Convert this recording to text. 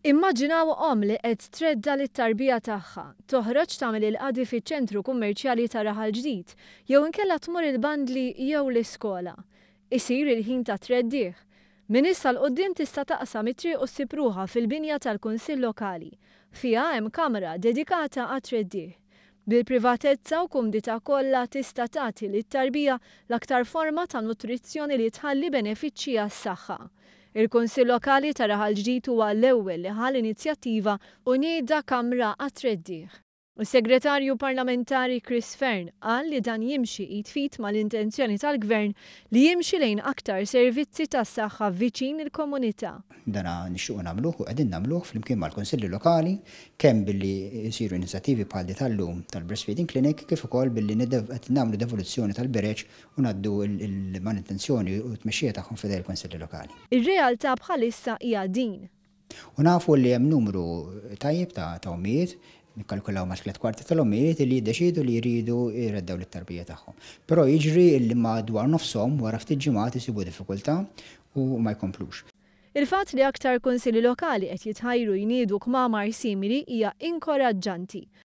Immaġinaw omm li qed tredda lit-tarbija tagħha, toħroġ tagħmel il-qagħdi fiċ-ċentru kummerċjali ta' Ġdid, jew inkella tmur il-bandli jew l-iskola. Isir il-ħin ta' Treddiegh. Minn issa l-quddiem tista' taqsam it-triq u ssib ruħha fil-binja tal-Kunsill Lokali. Fiha hemm kamra dedikata ghat-Treddiegh. Bil-privatezza u kumdità kollha tista' tagħti lit-tarbija l-aktar forma ta' nutrizzjoni li tħalli benefiċċji għas-saħħa. Il-Kunsill Lokali ta' Ġdid huwa l-ewwel li ħal inizjattiva u nieda kamra ghat-Treddiegh. Is-Segretarju Parlamentari Chris Fern qal li dan jimxi jitfit mal-intenzjoni tal-Gvern li jimxi lejn aktar servizzi tas-saħħa viċin il-komunità. Dana nixtiequ nagħmluh u qegħdin nagħmluh flimkien mal-Kunsilli Lokali kemm billi jsiru inizjattivi bħal tal-lum tal-Breastfeeding Clinic kif ukoll billi qed nagħmlu devoluzzjoni tal-bereġ u ngħaddu l-manutenzjoni u t-tmexxija tagħhom fidej il-Kunsilli Lokali. Ir-realtà bħalissa hija din. U nafu li hemm numru tajjeb ta' ommijiet nikkalkulaw ma' 3/4 tal-ommijiet li jiddeċidu li jridu jreddaw lit-tarbija tagħhom. Però jiġri li madwar nofshom wara ftit ġimgħat isibu diffikultà u ma jkomplux. Il-fatt li aktar kunsilli lokali qed jitħajru jniedu kmamar simili hija inkoraġġanti.